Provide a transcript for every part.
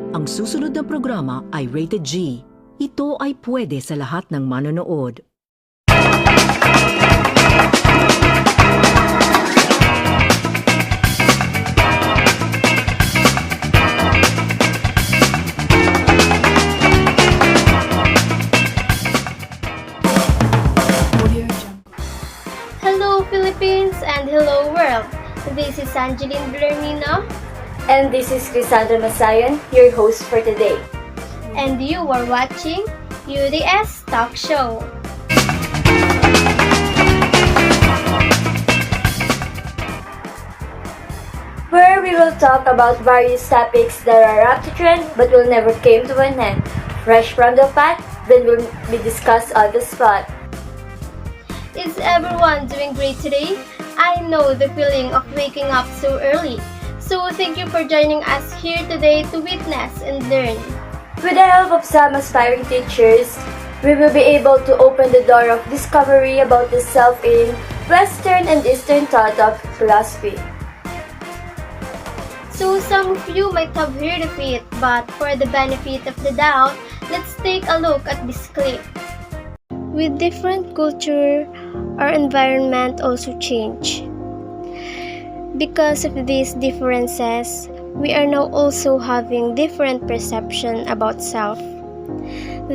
Ang susunod na programa ay rated G. Ito ay pwede sa lahat ng manonood. Hello Philippines and hello world. This is Angeline Bernino. And this is Crisandra Masayan, your host for today. And you are watching UDS Talk Show. Where we will talk about various topics that are up to trend but will never came to an end. Fresh from the pot, then will be discussed on the spot. Is everyone doing great today? I know the feeling of waking up so early. So thank you for joining us here today to witness and learn. With the help of some aspiring teachers, we will be able to open the door of discovery about the self in Western and Eastern thought of philosophy. So some of you might have heard of it, but for the benefit of the doubt, let's take a look at this clip. With different culture, our environment also change. Because of these differences, we are now also having different perception about self.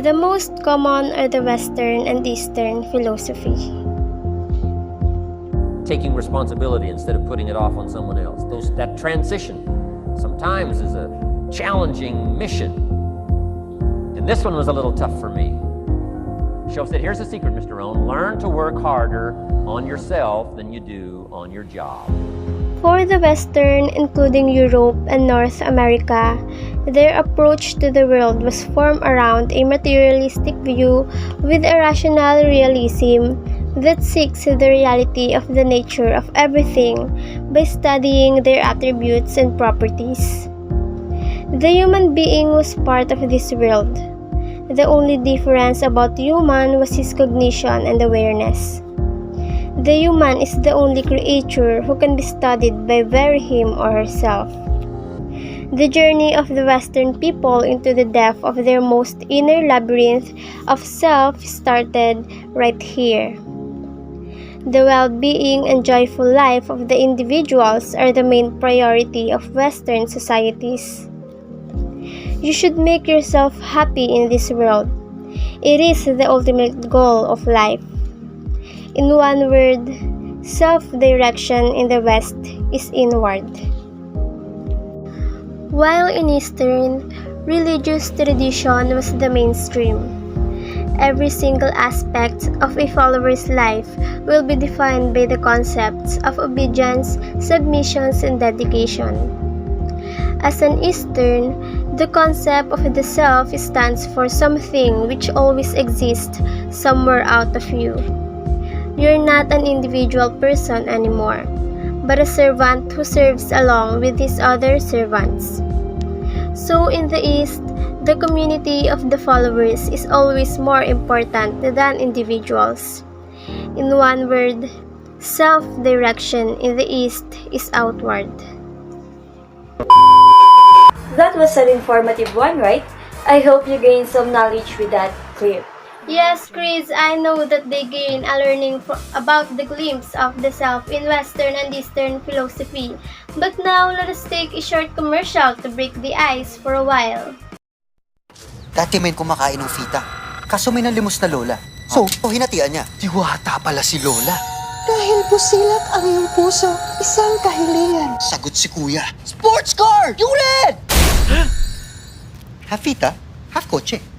The most common are the Western and Eastern philosophy. Taking responsibility instead of putting it off on someone else. That transition sometimes is a challenging mission. And this one was a little tough for me. Show said, here's the secret, Mr. Rohn. Learn to work harder on yourself than you do on your job. For the Western, including Europe and North America, their approach to the world was formed around a materialistic view with a rational realism that seeks the reality of the nature of everything by studying their attributes and properties. The human being was part of this world. The only difference about human was his cognition and awareness. The human is the only creature who can be studied by very him or herself. The journey of the Western people into the depth of their most inner labyrinth of self started right here. The well-being and joyful life of the individuals are the main priority of Western societies. You should make yourself happy in this world. It is the ultimate goal of life. In one word, self-direction in the West is inward. While in Eastern, religious tradition was the mainstream. Every single aspect of a follower's life will be defined by the concepts of obedience, submissions, and dedication. As an Eastern, the concept of the self stands for something which always exists somewhere out of you. You're not an individual person anymore, but a servant who serves along with his other servants. So in the East, the community of the followers is always more important than individuals. In one word, self-direction in the East is outward. That was an informative one, right? I hope you gained some knowledge with that clip. Yes, Chris, I know that they gain a learning about the glimpse of the self in Western and Eastern philosophy. But now, let us take a short commercial to break the ice for a while. Dati may kumakain ng fita, kaso may nalimos na lola. So, hinatian niya. Diwata pala si lola. Dahil busilak ang iyong puso, isang kahilingan. Sagot si kuya. Sports car! Ulit! Half fita, half kotse.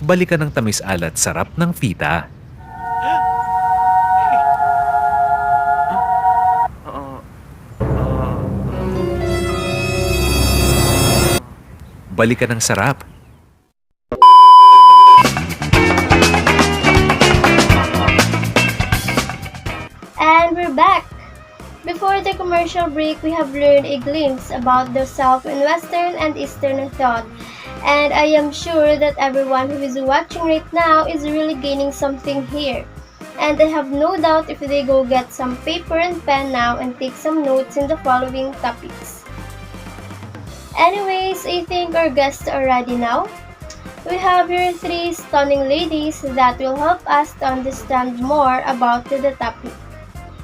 Balikan ng tamis alat sarap ng fita. Balikan ng sarap. And we're back! Before the commercial break, we have learned a glimpse about the self in Western and Eastern thought. And I am sure that everyone who is watching right now is really gaining something here. And I have no doubt if they go get some paper and pen now and take some notes in the following topics. Anyways, I think our guests are ready now. We have here three stunning ladies that will help us to understand more about the topic.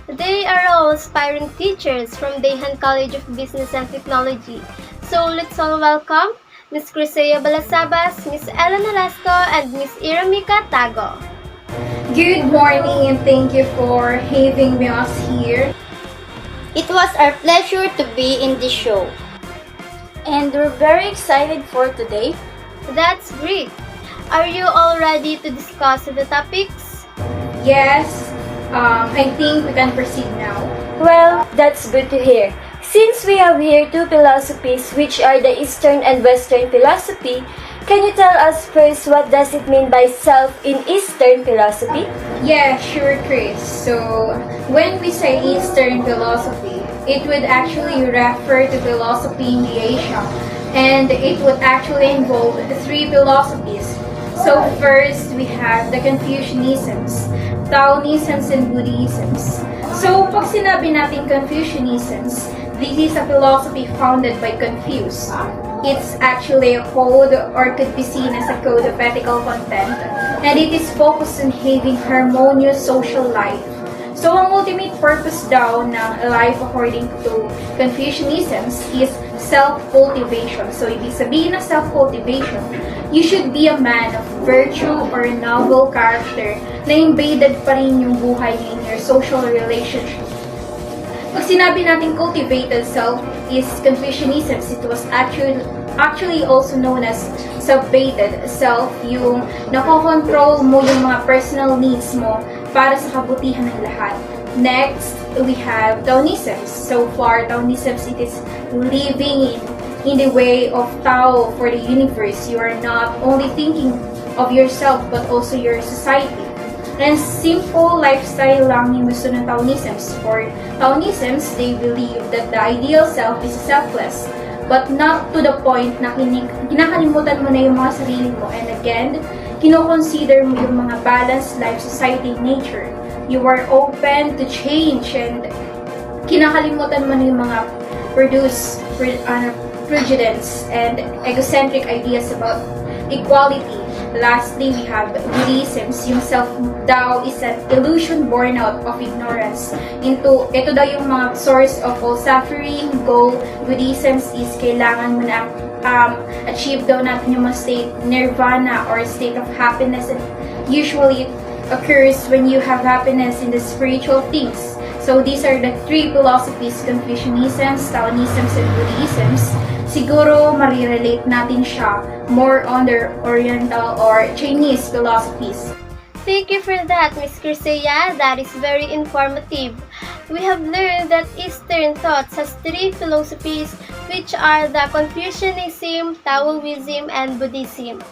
They are all aspiring teachers from Daehan College of Business and Technology. So let's all welcome Miss Crisea Balasabas, Miss Ella Nolasco, and Miss Iramika Tago. Good morning and thank you for having us here. It was our pleasure to be in this show. And we're very excited for today. That's great. Are you all ready to discuss the topics? Yes, I think we can proceed now. Well, that's good to hear. Since we have here two philosophies, which are the Eastern and Western philosophy, can you tell us first what does it mean by self in Eastern philosophy? Yeah, sure, Chris. So, when we say Eastern philosophy, it would actually refer to philosophy in the Asia, and it would actually involve three philosophies. So first, we have the Confucianisms, Taoisms, and Buddhisms. So, pag sinabi natin Confucianisms, this is a philosophy founded by Confucius. It's actually a code or could be seen as a code of ethical content, and it is focused on having harmonious social life. So, ang ultimate purpose daw ng life according to Confucianisms is self-cultivation. So, ibig sabihin ng self-cultivation, you should be a man of virtue or a noble character na embedded pa rin yung buhay niyo in your social relationship. Pag sinabi natin cultivated self is Confucianisms, it was actually also known as subbated self, yung nakokontrol mo yung mga personal needs mo para sa kabutihan ng lahat. Next, we have Taoisms. So far, Taoisms, it is living in the way of Tao for the universe. You are not only thinking of yourself but also your society. And simple lifestyle lang yung gusto ng Taoisms. For Taoisms, they believe that the ideal self is selfless, but not to the point na kinakalimutan mo na yung mga sarili mo. And again, kinoconsider mo yung mga balanced life, society, nature. You are open to change and kinakalimutan mo na yung mga prejudice and egocentric ideas about equality. Lastly, we have Buddhisms. Yung self-Tao is an illusion born out of ignorance. Ito daw yung mga source of all suffering. Goal, Buddhisms is kailangan mo na achieve daw natin yung mga state, nirvana or state of happiness. And usually occurs when you have happiness in the spiritual things. So these are the three philosophies, Confucianisms, Taoisms, and Buddhisms. Siguro marirelate natin siya more on the Oriental or Chinese philosophies. Thank you for that, Miss Crisea. That is very informative. We have learned that Eastern thought has three philosophies, which are the Confucianism, Taoism, and Buddhism.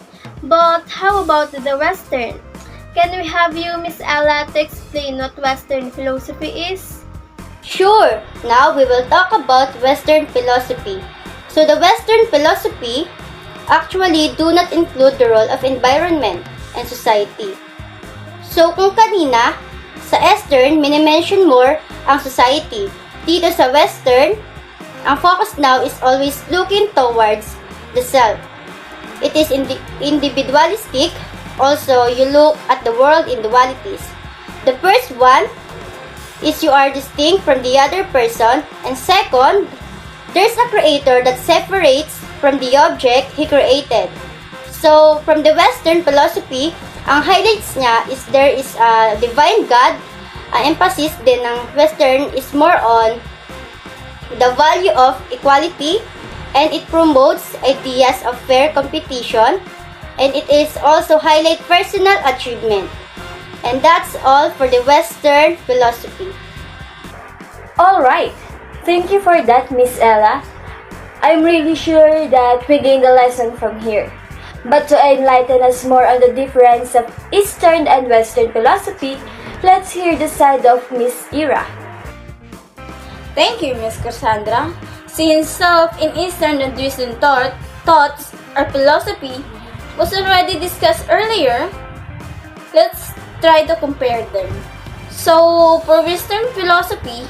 But how about the Western? Can we have you, Miss Ella, to explain what Western philosophy is? Sure, now we will talk about Western philosophy. So the Western philosophy actually do not include the role of environment and society. So kung kanina, sa Eastern, minimension more ang society. Dito sa Western, ang focus now is always looking towards the self. It is individualistic. Also, you look at the world in dualities. The first one is you are distinct from the other person, and second, there's a creator that separates from the object he created. So, from the Western philosophy, ang highlights niya is there is a divine God. Ang emphasis din ng Western is more on the value of equality, and it promotes ideas of fair competition, and it is also highlight personal achievement. And that's all for the Western philosophy. Alright, thank you for that, Miss Ella. I'm really sure that we gained a lesson from here. But to enlighten us more on the difference of Eastern and Western philosophy, let's hear the side of Miss Ira. Thank you, Miss Cassandra. Since self in Eastern and Western thoughts or philosophy was already discussed earlier, let's try to compare them. So, for Western philosophy,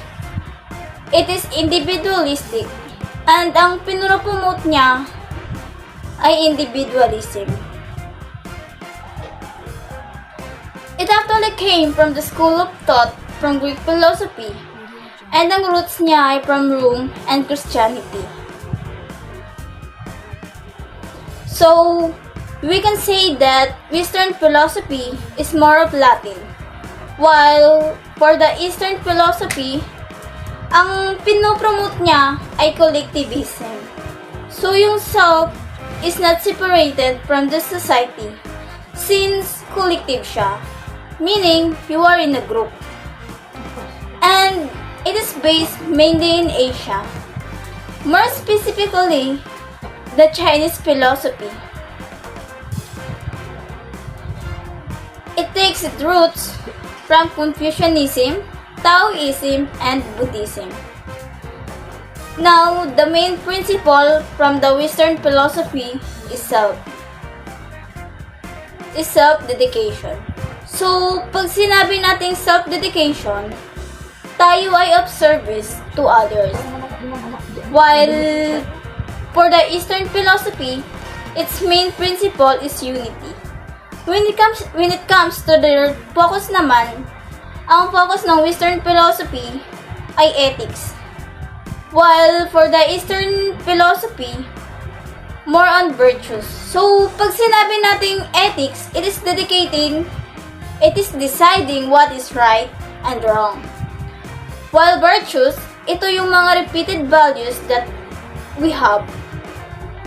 it is individualistic. And ang pinropromote niya ay individualism. It actually came from the school of thought from Greek philosophy, and ang roots niya ay from Rome and Christianity. So, we can say that Western philosophy is more of Latin, while for the Eastern philosophy, ang pinopromote niya ay collectivism. So, yung self is not separated from the society since collective siya, meaning you are in a group. And it is based mainly in Asia, more specifically, the Chinese philosophy. It takes its roots from Confucianism, Taoism, and Buddhism. Now, the main principle from the Western philosophy is self-dedication. So, pag sinabi natin self-dedication, tayo ay of service to others. While for the Eastern philosophy, its main principle is unity. When it comes to the focus naman, ang focus ng Western philosophy ay ethics. While for the Eastern philosophy, more on virtues. So, pag sinabi nating ethics, it is deciding what is right and wrong. While virtues, ito yung mga repeated values that we have.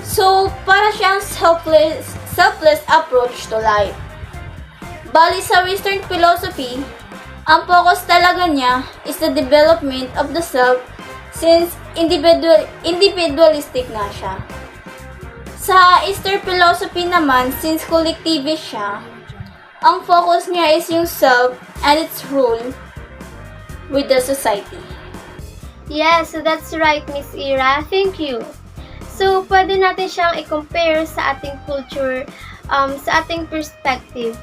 So, para siyang selfless approach to life. Bali sa Western philosophy, ang focus talaga niya is the development of the self since individualistic na siya. Sa Eastern philosophy naman, since collectivist siya, ang focus niya is yung self and its role with the society. Yes, that's right, Miss Ira. Thank you. So, pwede natin siyang i-compare sa ating culture, sa ating perspective.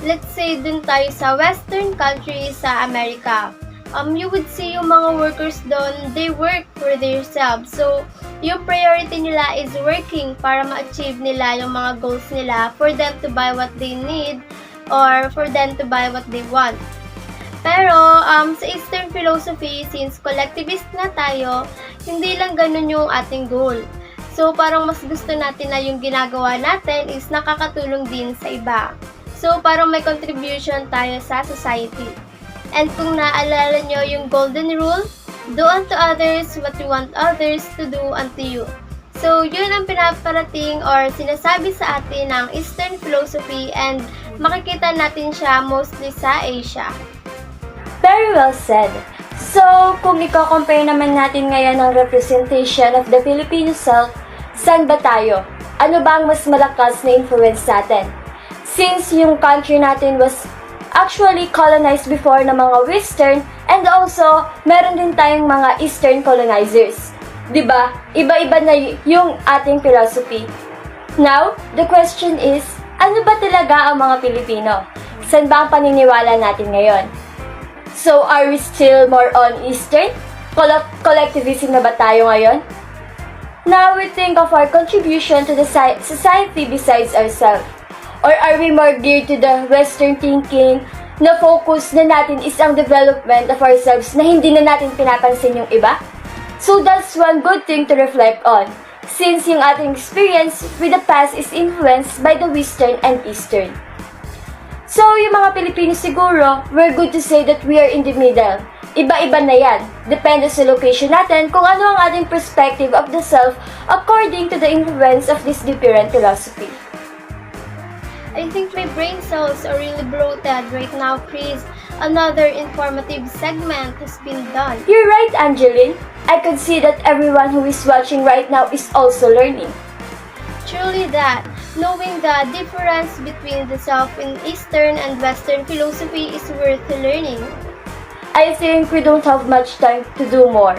Let's say, dun tayo sa Western countries sa Amerika. You would see yung mga workers doon, they work for themselves. So, yung priority nila is working para ma-achieve nila yung mga goals nila for them to buy what they need or for them to buy what they want. Pero, sa Eastern philosophy, since collectivist na tayo, hindi lang ganun yung ating goal. So, parang mas gusto natin na yung ginagawa natin is nakakatulong din sa iba. So, parang may contribution tayo sa society. And kung naalala nyo yung golden rule, do unto others what you want others to do unto you. So, yun ang pinaparating or sinasabi sa atin ng Eastern philosophy and makikita natin siya mostly sa Asia. Very well said. So, kung i-compare naman natin ngayon ang representation of the Filipino self, saan ba tayo? Ano ba ang mas malakas na influence natin? Since yung country natin was actually colonized before ng mga Western and also meron din tayong mga Eastern colonizers. 'Di ba? Iba-iba na yung ating philosophy. Now, the question is, ano ba talaga ang mga Pilipino? Saan ba ang paniniwala natin ngayon? So, are we still more on Eastern? Collectivism na ba tayo ngayon? Now, we think of our contribution to the society besides ourselves. Or are we more geared to the Western thinking na focus na natin is ang development of ourselves na hindi na natin pinapansin yung iba? So that's one good thing to reflect on, since yung ating experience with the past is influenced by the Western and Eastern. So yung mga Pilipino siguro, we're good to say that we are in the middle. Iba-iba na yan. Depende sa location natin kung ano ang ating perspective of the self according to the influence of this different philosophy. I think my brain cells are really bloated right now, Chris. Another informative segment has been done. You're right, Angeline. I could see that everyone who is watching right now is also learning. Truly that, knowing the difference between the self in Eastern and Western philosophy is worth learning. I think we don't have much time to do more.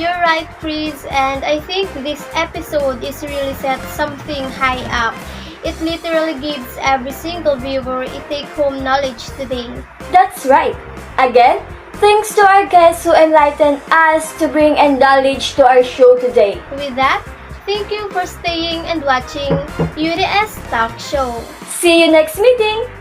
You're right, Chris, and I think this episode is really set something high up. It literally gives every single viewer a take-home knowledge today. That's right. Again, Thanks to our guests who enlightened us to bring knowledge to our show today. With that, thank you for staying and watching UDS Talk Show. See you next meeting!